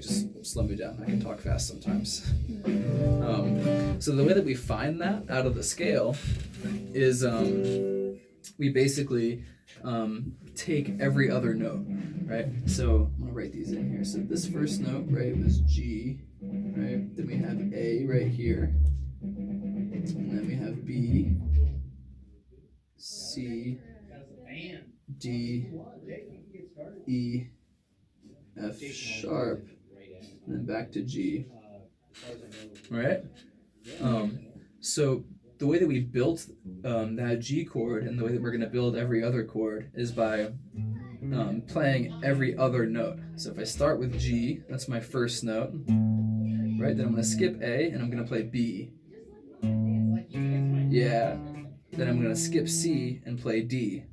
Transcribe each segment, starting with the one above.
Just slow me down. I can talk fast sometimes. So the way that we find that out of the scale is we basically take every other note, right? So I'm gonna write these in here. So this first note, right, was G, right? Then we have A right here, and then we have B, C, D, E, F sharp, and then back to G. Right? So the way that we built that G chord and the way that we're going to build every other chord is by playing every other note. So if I start with G, that's my first note, right? Then I'm going to skip A and I'm going to play B. Yeah. Then I'm going to skip C and play D.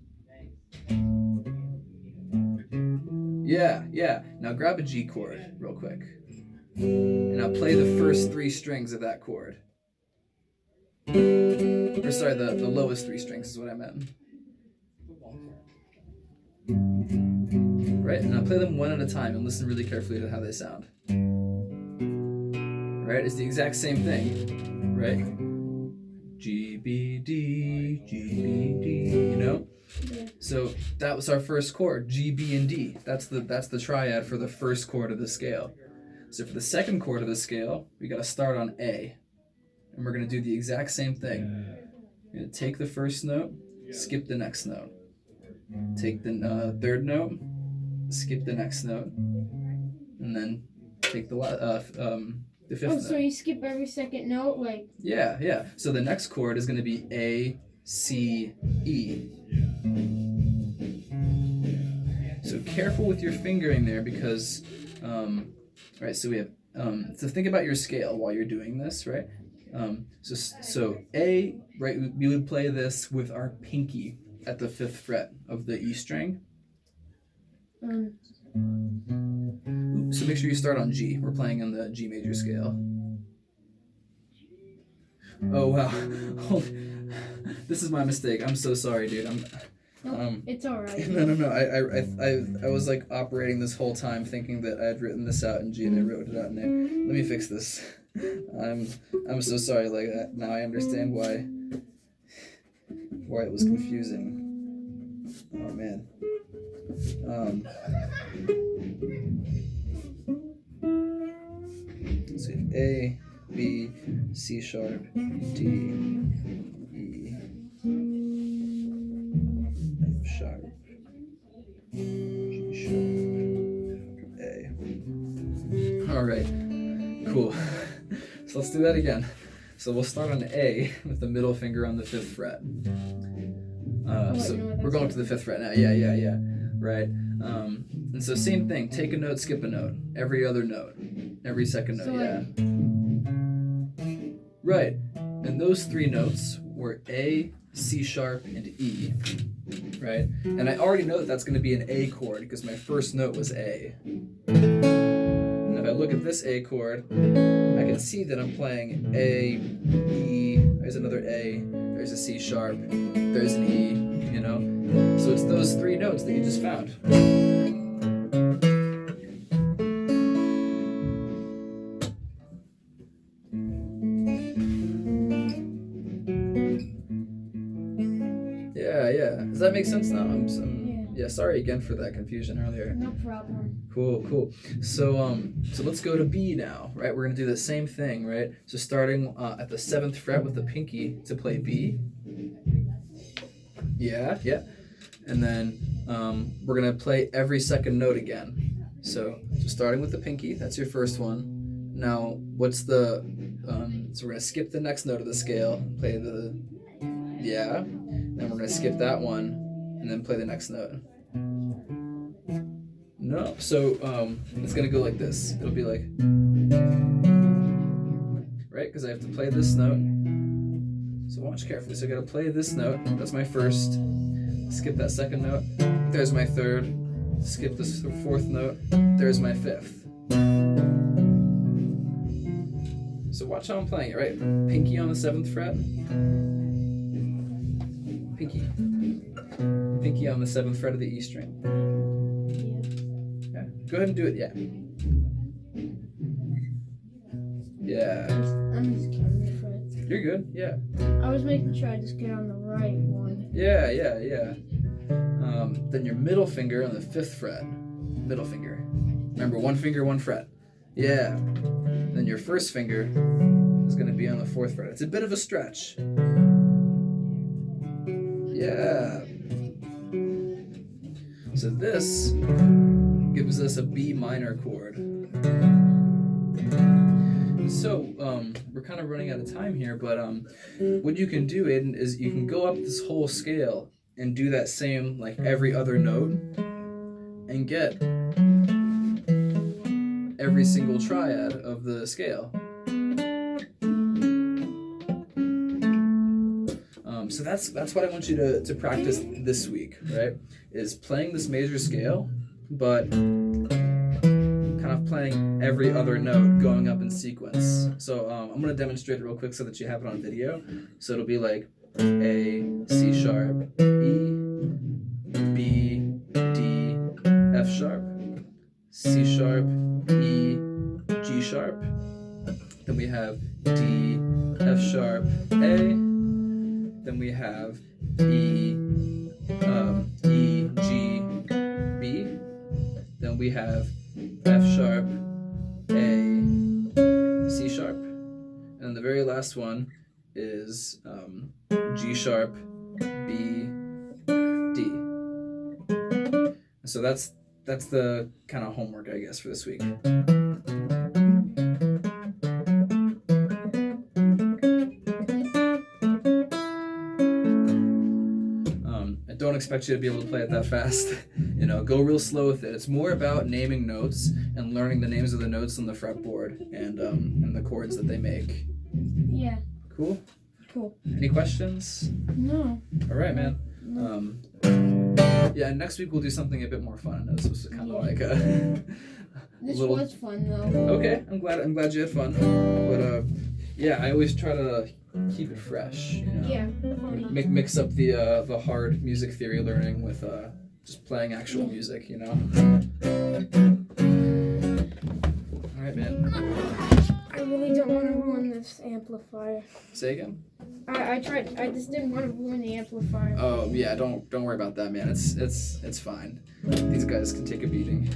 Yeah. Now grab a G chord real quick. And I'll play the first three strings of that chord. Or sorry, the lowest three strings is what I meant. Right? And I'll play them one at a time and listen really carefully to how they sound. Right? It's the exact same thing. Right? G, B, D, G, B, D, you know? So that was our first chord, G, B, and D. That's the triad for the first chord of the scale. So for the second chord of the scale, we got to start on A. And we're going to do the exact same thing. We're going to take the first note, skip the next note. Take the third note, skip the next note, and then take the fifth note. So you skip every second note, like? Yeah. So the next chord is going to be A, C, E. So careful with your fingering there because, right, so we have, so think about your scale while you're doing this, right? So A, right, we would play this with our pinky at the 5th fret of the E string. So make sure you start on G. We're playing on the G major scale. Oh wow. This is my mistake. I'm so sorry, dude. It's alright. No. I was like operating this whole time thinking that I had written this out in G and I wrote it out in A. Let me fix this. I'm so sorry. Like now I understand why it was confusing. Oh man. Let's see. A, B, C sharp, D, E, F sharp, G sharp, A. All right. Cool. So let's do that again. So we'll start on A with the middle finger on the 5th fret. So we're going to the 5th fret now. Yeah. Right. And so same thing. Take a note, skip a note. Every other note. Every second note. Yeah. Right. And those three notes were A, C sharp, and E. Right. And I already know that that's going to be an A chord because my first note was A. And if I look at this A chord, I can see that I'm playing A, E, there's another A, there's a C sharp, there's an E, you know? So it's those three notes that you just found. Yeah. Does that make sense now? Yeah, sorry again for that confusion earlier. No problem. Cool. So let's go to B now, right? We're gonna do the same thing, right? So starting at the 7th fret with the pinky to play B. Yeah. And then we're gonna play every second note again. So starting with the pinky, that's your first one. Now, what's the so we're gonna skip the next note of the scale, play the then we're gonna skip that one and then play the next note. No, so it's gonna go like this. It'll be like, right? Because I have to play this note. So watch carefully. So I gotta play this note. That's my first. Skip that second note. There's my third. Skip this 4th note. There's my 5th. So watch how I'm playing it, right? Pinky on the 7th fret. Pinky on the 7th fret of the E string. Yeah. Go ahead and do it, yeah. Yeah. I'm just counting the frets. You're good. Yeah. I was making sure I just get on the right one. Yeah. Then your middle finger on the 5th fret. Middle finger. Remember, 1 finger, 1 fret. Yeah. Then your first finger is going to be on the 4th fret. It's a bit of a stretch. Yeah. So this gives us a B minor chord. So we're kind of running out of time here, but what you can do, Aiden, is you can go up this whole scale and do that same like every other note and get every single triad of the scale. So that's what I want you to practice this week, right? Is playing this major scale, but kind of playing every other note going up in sequence. So I'm going to demonstrate it real quick so that you have it on video. So it'll be like A, C sharp, E, B, D, F sharp, C sharp, E, G sharp. Then we have D, F sharp, A. Then we have E, G, B. Then we have F sharp, A, C sharp. And the very last one is G sharp, B, D. So that's the kind of homework, I guess, for this week. I don't expect you to be able to play it that fast. Go real slow with it. It's more about naming notes and learning the names of the notes on the fretboard and the chords that they make. Yeah. Cool? Cool. Any questions? No. All right, man. No. Yeah, next week we'll do something a bit more fun. I know this was kind of like This little... was fun though. Okay, I'm glad you had fun. But yeah, I always try to keep it fresh. Yeah. Funny. Mix up the hard music theory learning with just playing actual music. All right, man. I really don't want to ruin this amplifier. Say again. I tried. I just didn't want to ruin the amplifier. Oh yeah, don't worry about that, man. It's fine. These guys can take a beating.